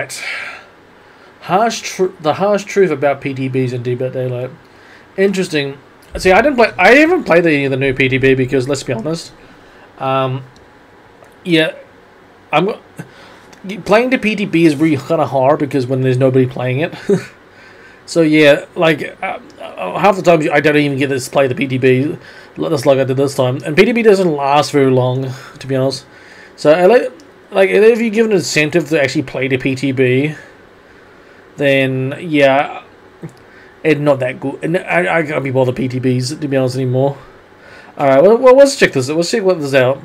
right. The harsh truth about PTBs and Dead by Daylight. Interesting. See, I haven't played any of the new PTB because, let's be honest, yeah, playing the PTB is really kind of hard because when there's nobody playing it. So yeah, like half the time I don't even get to play the PTB, just like I did this time. And PTB doesn't last very long, to be honest. So like if you give an incentive to actually play the PTB, then yeah, it's not that good. And I can't be bothered PTBs, to be honest, anymore. All right, well let's check this. Let's check what this is out.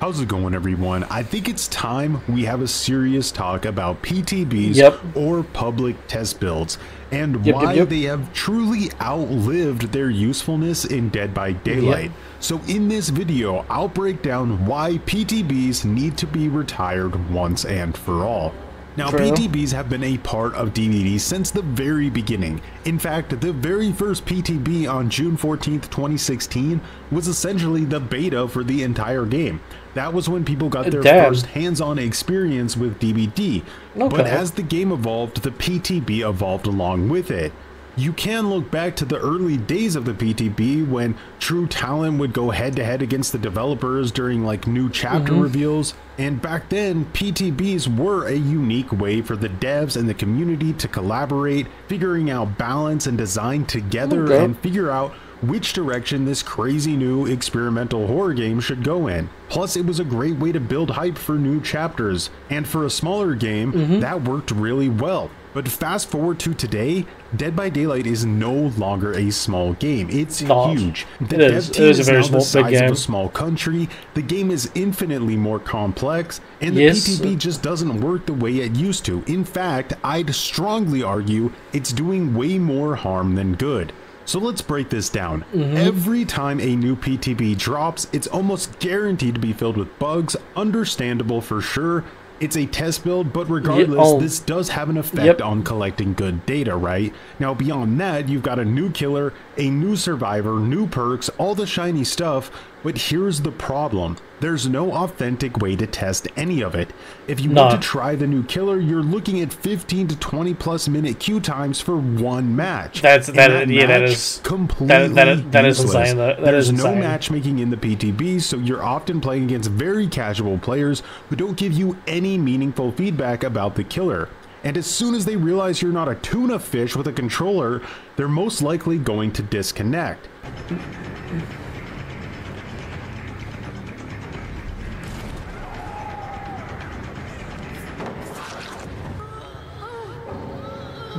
How's it going, everyone? I think it's time we have a serious talk about PTBs or public test builds and why they have truly outlived their usefulness in Dead by Daylight. So in this video, I'll break down why PTBs need to be retired once and for all. Now, PTBs have been a part of DBD since the very beginning. In fact, the very first PTB on June 14th, 2016 was essentially the beta for the entire game. That was when people got their first hands-on experience with DBD. But as the game evolved, the PTB evolved along with it. You can look back to the early days of the PTB when true talent would go head-to-head against the developers during like new chapter reveals, and back then PTBs were a unique way for the devs and the community to collaborate, figuring out balance and design together and figure out which direction this crazy new experimental horror game should go in. Plus, it was a great way to build hype for new chapters, and for a smaller game, that worked really well. But fast forward to today, Dead by Daylight is no longer a small game. It's huge. The dev team is now the size of a small country, the game is infinitely more complex, and the PTB just doesn't work the way it used to. In fact, I'd strongly argue it's doing way more harm than good. So let's break this down. Every time a new PTB drops, it's almost guaranteed to be filled with bugs, understandable for sure. It's a test build, but regardless, this does have an effect on collecting good data, right? Now, beyond that, you've got a new killer, a new survivor, new perks, all the shiny stuff, but here's the problem. There's no authentic way to test any of it. If you want to try the new killer, you're looking at 15 to 20 plus minute queue times for one match. That is completely that is insane. There's no matchmaking in the PTB, so you're often playing against very casual players who don't give you any meaningful feedback about the killer. And as soon as they realize you're not a tuna fish with a controller, they're most likely going to disconnect.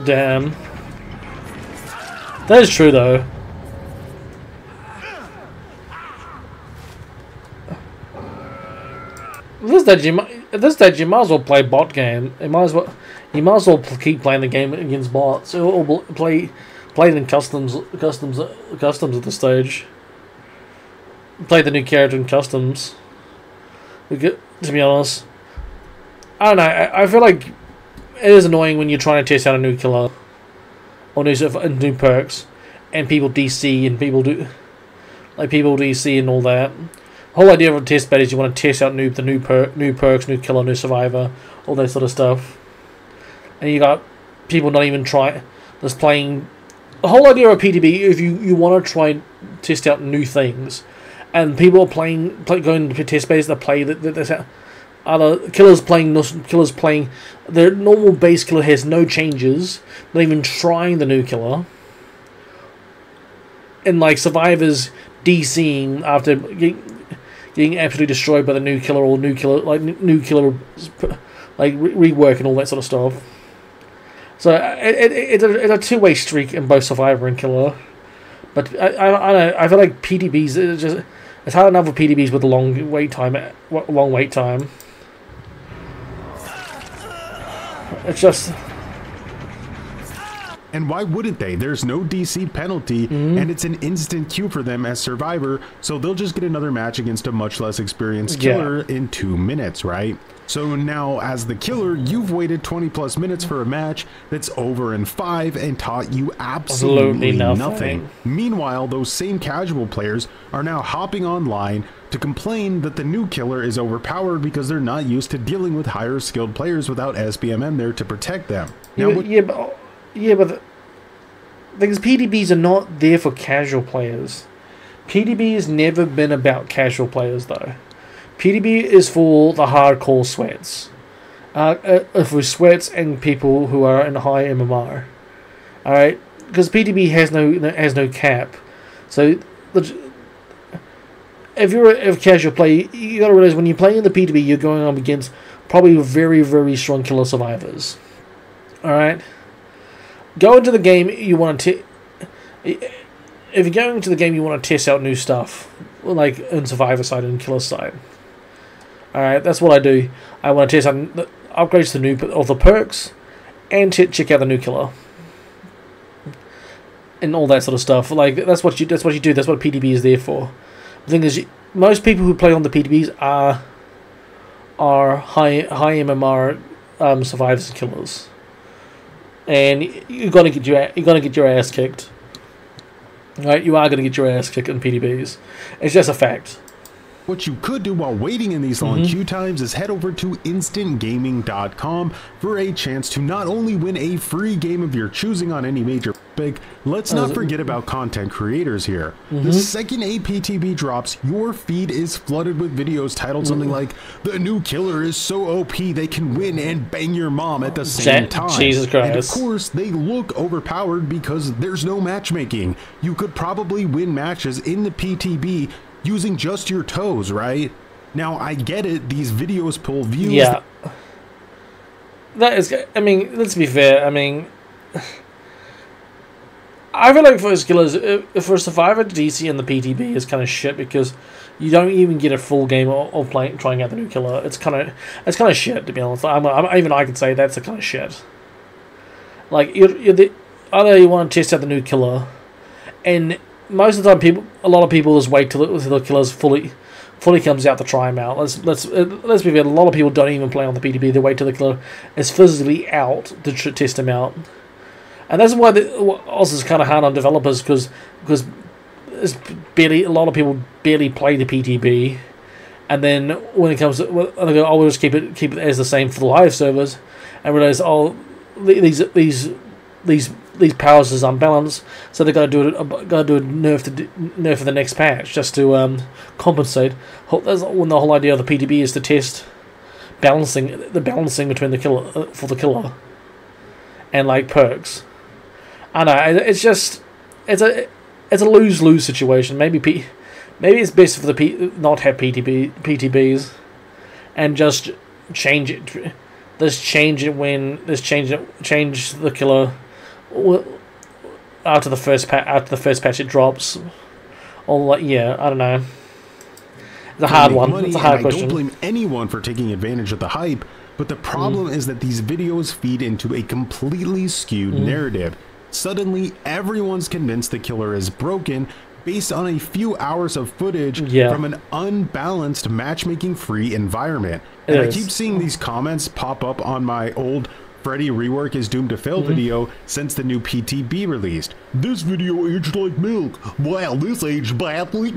Damn. That is true, though. At this stage, you might as well play bot game. You might as well keep playing the game against bots. Or play in customs at this stage. Play the new character in customs. To be honest, I don't know. I feel like it is annoying when you're trying to test out a new killer or new perks, and people DC and people DC and all that. The whole idea of a test bed is you want to test out the new perks, new killer, new survivor, all that sort of stuff. And you got people not even just playing. The whole idea of PTB, if you want to try and test out new things, and people are going to test beds that play other killers playing their normal base killer has no changes, not even trying the new killer, and like survivors DCing after getting absolutely destroyed by the new killer or new killer rework and all that sort of stuff. So it's a two-way streak in both survivor and killer. But I don't know. I feel like PTBs it's hard enough with PTBs with a long wait time. It's just. And why wouldn't they? There's no DC penalty, and it's an instant queue for them as Survivor, so they'll just get another match against a much less experienced killer in 2 minutes, right? So now, as the killer, you've waited 20 plus minutes for a match that's over in 5 and taught you absolutely nothing. Meanwhile, those same casual players are now hopping online to complain that the new killer is overpowered because they're not used to dealing with higher skilled players without SBMM there to protect them. Now, but the thing is, PTBs are not there for casual players. PTB has never been about casual players, though. PTB is for the hardcore sweats. For sweats and people who are in high MMR. Alright? Because PTB has no cap. So, if you're a casual player, you gotta realize when you're playing in the PTB, you're going up against probably very, very strong killer survivors. Alright? Go into the game, you want to... If you're going into the game, you want to test out new stuff. Like in Survivor side and Killer side. Alright, that's what I do. I want to test out the upgrades to the perks, and check out the new killer. And all that sort of stuff. Like, that's what you do, that's what PTB is there for. The thing is, most people who play on the PTBs are high MMR survivors and killers. And you're gonna get your ass kicked. Right, you are gonna get your ass kicked in PTBs. It's just a fact. What you could do while waiting in these long queue times is head over to instantgaming.com for a chance to not only win a free game of your choosing on any major pick, let's not forget about content creators here. The second a PTB drops, your feed is flooded with videos titled something like, "The new killer is so OP they can win and bang your mom at the same time." Jesus Christ. And of course, they look overpowered because there's no matchmaking. You could probably win matches in the PTB using just your toes, right? Now, I get it, these videos pull views. Yeah. That is, I mean, let's be fair, I mean, I feel like for killers, for a Survivor DC and the PTB is kind of shit because you don't even get a full game of trying out the new killer. It's kind of shit, to be honest. Even I could say that's a kind of shit. Like, either you want to test out the new killer, and most of the time, a lot of people just wait till the killer's fully comes out to try him out. Let's be fair. A lot of people don't even play on the PTB. They wait till the killer is physically out to test him out, and that's why also is kind of hard on developers because a lot of people barely play the PTB, and then when it comes to, they go, "Oh, we'll just keep it as the same for the live servers," and realize, "Oh, these powers is unbalanced, so they're going to do a nerf for the next patch just to compensate." That's when the whole idea of the PTB is to test balancing between the killer and like perks. I know it's a lose-lose situation. Maybe it's best for not have PTBs and just change it. Change the killer after the first patch it drops, or like, yeah, I don't know. It's a hard one. It's a hard question. I don't blame anyone for taking advantage of the hype, but the problem is that these videos feed into a completely skewed narrative. Suddenly, everyone's convinced the killer is broken based on a few hours of footage from an unbalanced matchmaking-free environment. And I keep seeing these comments pop up on my old Freddy rework is doomed to fail video since the new PTB released. "This video aged like milk. Wow, this aged badly."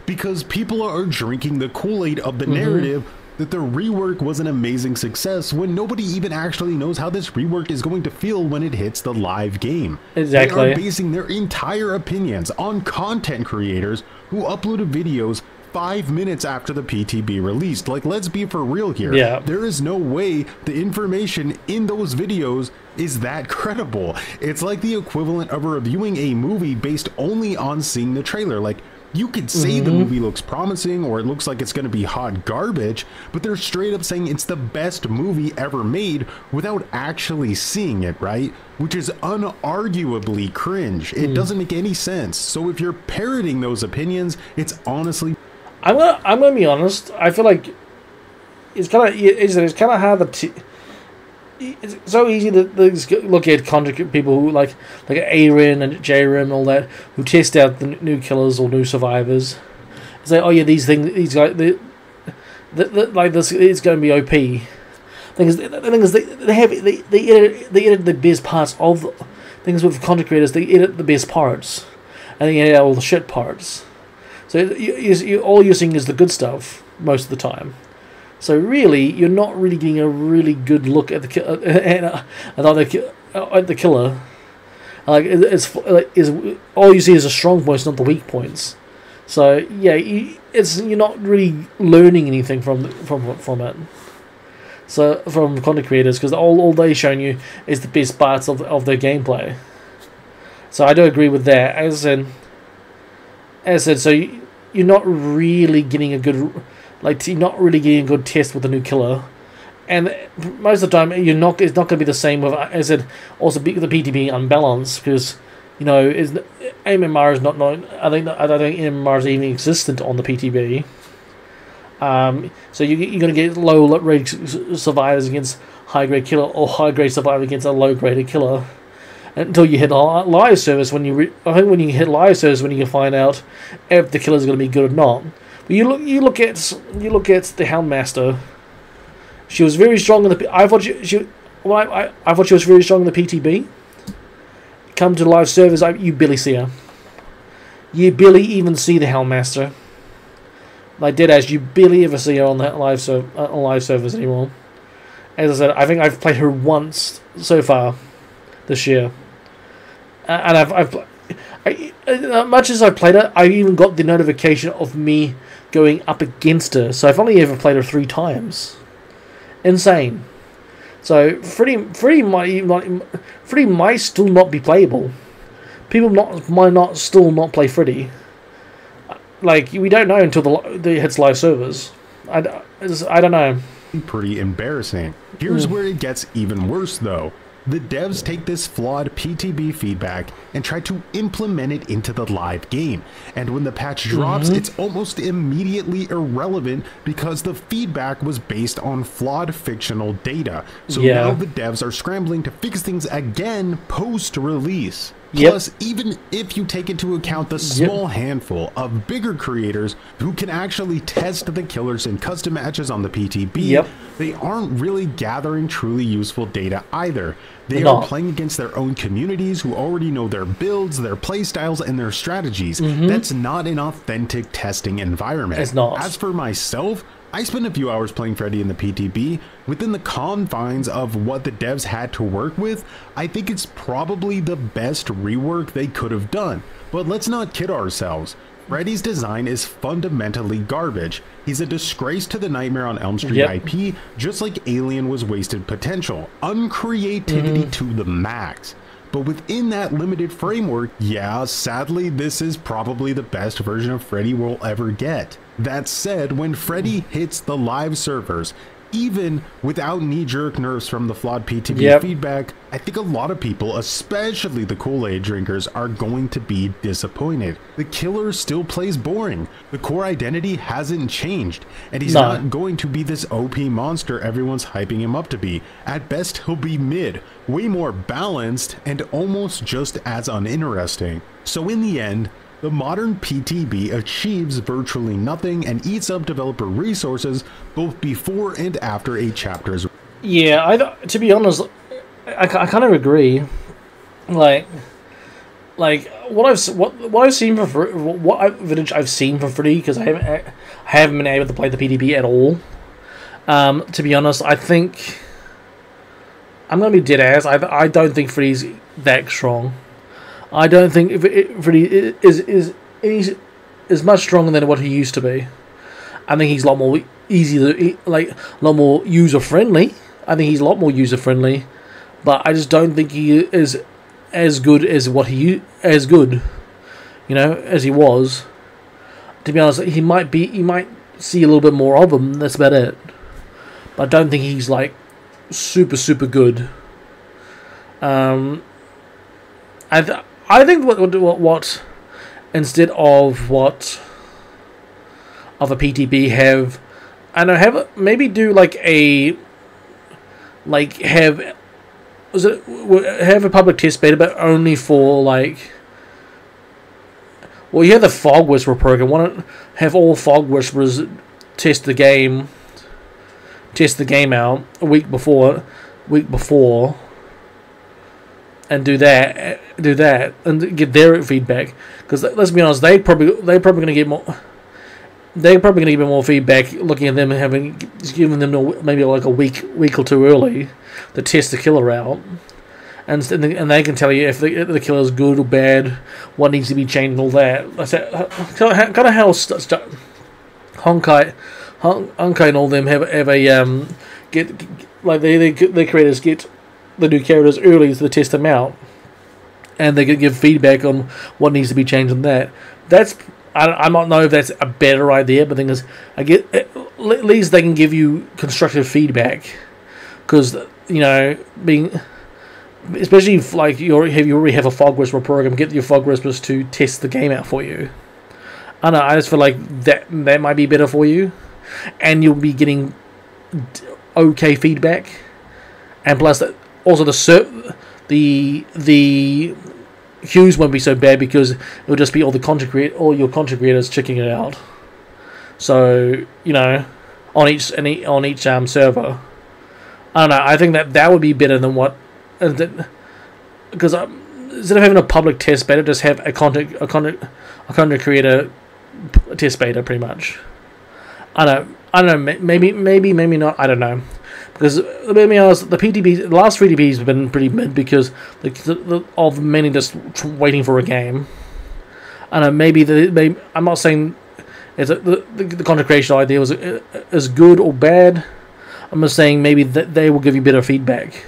Because people are drinking the Kool-Aid of the narrative that the rework was an amazing success when nobody even actually knows how this rework is going to feel when it hits the live game. Exactly. They are basing their entire opinions on content creators who uploaded videos 5 minutes after the PTB released. Like, let's be for real here. Yeah. There is no way the information in those videos is that credible. It's like the equivalent of reviewing a movie based only on seeing the trailer. Like, you could say the movie looks promising or it looks like it's going to be hot garbage, but they're straight up saying it's the best movie ever made without actually seeing it, right? Which is unarguably cringe. It doesn't make any sense. So if you're parroting those opinions, it's honestly... I'm gonna be honest. I feel like it's kind of hard to it's so easy to look at content people who like Aaron and JRM and all that, who test out the new killers or new survivors. Say, oh yeah, these guys, like this, it's going to be OP. The thing is, they edit the best parts of things with content creators. They edit the best parts, and they edit out all the shit parts. So all you're seeing is the good stuff most of the time. So really, you're not really getting a really good look at the killer. Like it's all you see is the strong points, not the weak points. So yeah, you're not really learning anything from it. So from content creators, because all they're showing you is the best parts of their gameplay. So I do agree with that. As I said, so you're not really getting a good. You're not really getting a good test with the new killer, and most of the time it's not going to be the same with, as I said, also the PTB unbalanced, because MMR is not known. I don't think MMR is even existent on the PTB. So you're going to get low rate survivors against high grade killer, or high grade survivor against a low graded killer, until you hit live service. I think when you hit live service, when you can find out if the killer is going to be good or not. You look at the Houndmaster. She was very strong in the. I thought she was very strong in the PTB. Come to live servers, you barely see her. You barely even see the Houndmaster. Like dead as, you barely ever see her on that live servers anymore. As I said, I think I've played her once so far this year, and much as I've played her, I even got the notification of me going up against her. So I've only ever played her 3 times. Insane. So Freddy might still not be playable. People might still not play Freddy. Like, we don't know until it hits live servers. I don't know. Pretty embarrassing. Here's where it gets even worse, though. The devs take this flawed PTB feedback and try to implement it into the live game. And when the patch drops, it's almost immediately irrelevant because the feedback was based on flawed fictional data. So now the devs are scrambling to fix things again post-release. Plus, even if you take into account the small handful of bigger creators who can actually test the killers in custom matches on the PTB, they aren't really gathering truly useful data either. They are playing against their own communities who already know their builds, their playstyles, and their strategies. That's not an authentic testing environment. It's not. As for myself, I spent a few hours playing Freddy in the PTB. Within the confines of what the devs had to work with, I think it's probably the best rework they could have done. But let's not kid ourselves. Freddy's design is fundamentally garbage. He's a disgrace to the Nightmare on Elm Street IP, just like Alien was wasted potential. Uncreativity to the max. But within that limited framework, sadly, this is probably the best version of Freddy we'll ever get. That said, when Freddy hits the live servers, even without knee-jerk nerfs from the flawed PTB feedback, I think a lot of people, especially the Kool-Aid drinkers, are going to be disappointed. The killer still plays boring. The core identity hasn't changed, and he's not going to be this OP monster everyone's hyping him up to be. At best, he'll be mid, way more balanced, and almost just as uninteresting. So in the end, the modern PTB achieves virtually nothing and eats up developer resources both before and after a chapter's. Yeah, to be honest, I kind of agree. Like what I've seen what footage I've seen for Freddy, because I haven't been able to play the PTB at all. To be honest, I think I'm gonna be dead ass. I don't think Freddy's that strong. I don't think Freddy is much stronger than what he used to be. I think he's a lot more a lot more user friendly. I think he's a lot more user friendly, but I just don't think he is as good as as he was. To be honest, you might see a little bit more of him. That's about it. But I don't think he's like super good. I think what instead of what other PTB have maybe do like a like have a public test beta, but only for like. Well, you have the Fog Whisperer program. Why not have all Fog Whisperers test the game out a week before, and do that, and get their feedback. Because let's be honest, they're probably going to get more. They're probably going to get more feedback looking at them and giving them maybe like a week or two early to test the killer out. And they can tell you if the killer is good or bad, what needs to be changed, and all that. That's kind of how Honkai and all them have a get like the creators get the new characters early to test them out, and they can give feedback on what needs to be changed and that. I don't know if that's a better idea, but the thing is, at least they can give you constructive feedback, because especially if like you already have a Fog Whisperer program, get your Fog Whisperers to test the game out for you. I don't know, I just feel like that might be better for you, and you'll be getting okay feedback, and plus also the queues won't be so bad because it'll just be all your content creators checking it out. So on each server. I don't know. I think that would be better than what. Because instead of having a public test beta, just have a content creator test beta, pretty much. I don't know. Maybe not. I don't know. Because let me honest, the last 3 PTBs have been pretty mid because of many just waiting for a game. I don't know. I'm not saying the content creation idea was as good or bad. I'm just saying maybe that they will give you better feedback.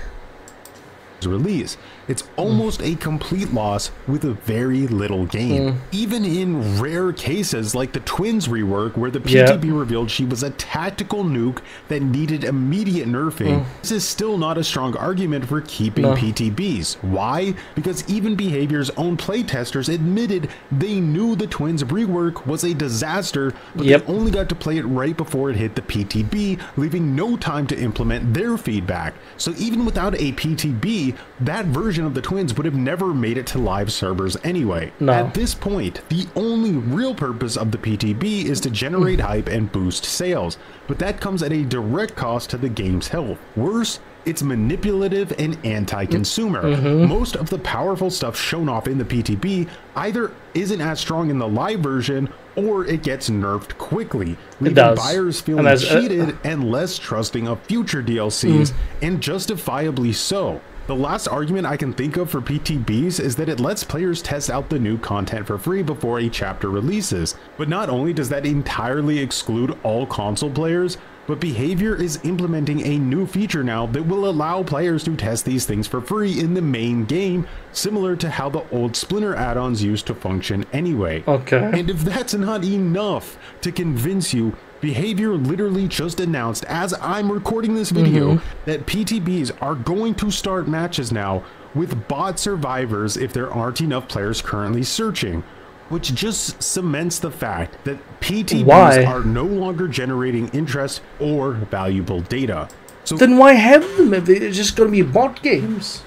Release. It's almost a complete loss with a very little game. Even in rare cases like the Twins rework where the PTB revealed she was a tactical nuke that needed immediate nerfing, this is still not a strong argument for keeping PTBs. Why? Because even Behavior's own playtesters admitted they knew the Twins rework was a disaster, but they only got to play it right before it hit the PTB, leaving no time to implement their feedback. So even without a PTB, that version of the Twins would have never made it to live servers anyway. At this point, the only real purpose of the PTB is to generate hype and boost sales, but that comes at a direct cost to the game's health. Worse, it's manipulative and anti-consumer. Most of the powerful stuff shown off in the PTB either isn't as strong in the live version or it gets nerfed quickly, leaving buyers feeling cheated and less trusting of future DLCs, and justifiably so. The last argument I can think of for PTBs is that it lets players test out the new content for free before a chapter releases. But not only does that entirely exclude all console players, but Behavior is implementing a new feature now that will allow players to test these things for free in the main game, similar to how the old Splinter add-ons used to function anyway. And if that's not enough to convince you, Behavior literally just announced, as I'm recording this video, that PTBs are going to start matches now with bot survivors if there aren't enough players currently searching, which just cements the fact that PTBs are no longer generating interest or valuable data. So then why have them if they're just going to be bot games?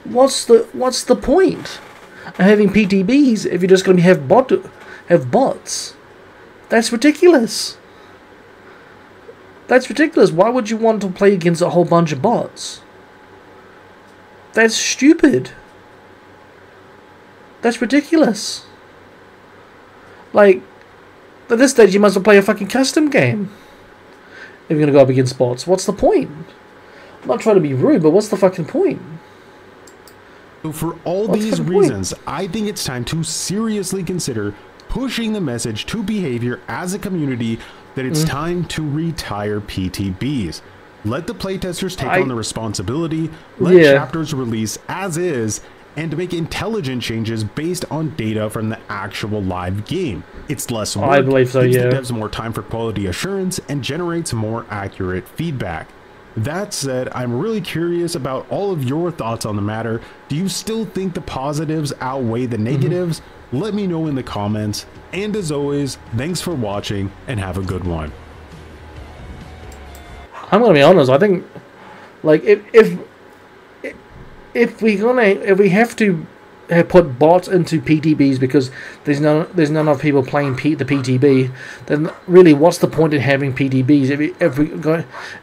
What's the point of having PTBs if you're just going to have bots? That's ridiculous. That's ridiculous. Why would you want to play against a whole bunch of bots? That's stupid. That's ridiculous. Like, at this stage, you must well play a fucking custom game if you're gonna go up against bots. What's the point? I'm not trying to be rude, but what's the fucking point? So for all these reasons, I think it's time to seriously consider pushing the message to Behavior as a community that it's time to retire PTBs. Let the playtesters take on the responsibility, let chapters release as is, and to make intelligent changes based on data from the actual live game. It's less work, I believe so, gives the devs more time for quality assurance, and generates more accurate feedback. That said, I'm really curious about all of your thoughts on the matter. Do you still think the positives outweigh the negatives? Let me know in the comments. And as always, thanks for watching and have a good one. I'm gonna be honest, I think Like if we have to put bots into PTBs because there's not enough people playing the PTB, then really what's the point in having PTBs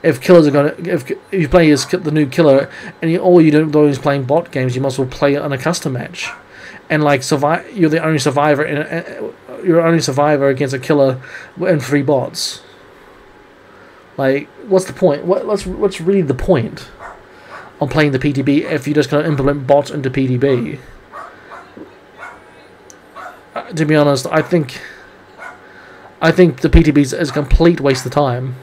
if killers are going to if you play as the new killer and all you do is playing bot games, you must as well play on a custom match, and like you're the only survivor against a killer and 3 bots. Like, what's the point? What's really the point on playing the PTB if you're just going to implement bots into PTB? To be honest, I think the PTBs is a complete waste of time,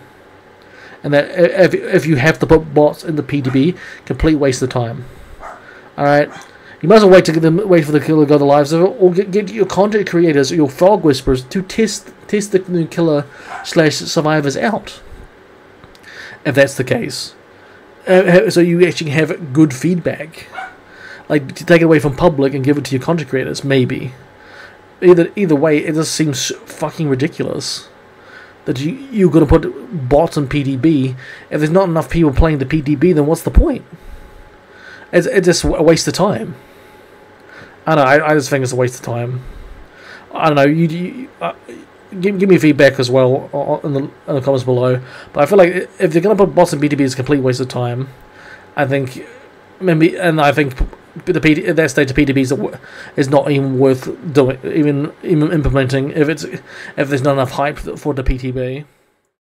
and that if you have to put bots in the PTB, complete waste of time. All right, you might as well wait for the killer to go to live server, or get your content creators, or your frog whisperers, to test the new killer / survivors out. If that's the case, so you actually have good feedback, like to take it away from public and give it to your content creators, maybe. Either way, it just seems fucking ridiculous that you're going to put bots on PTB. If there's not enough people playing the PTB, then what's the point? It's just a waste of time. I don't know. I just think it's a waste of time. I don't know. Give me feedback as well in the comments below. But I feel like if they're going to put bots in PTB, it's a complete waste of time. I think at that stage, the PTBs is not even worth doing, even implementing if there's not enough hype for the PTB.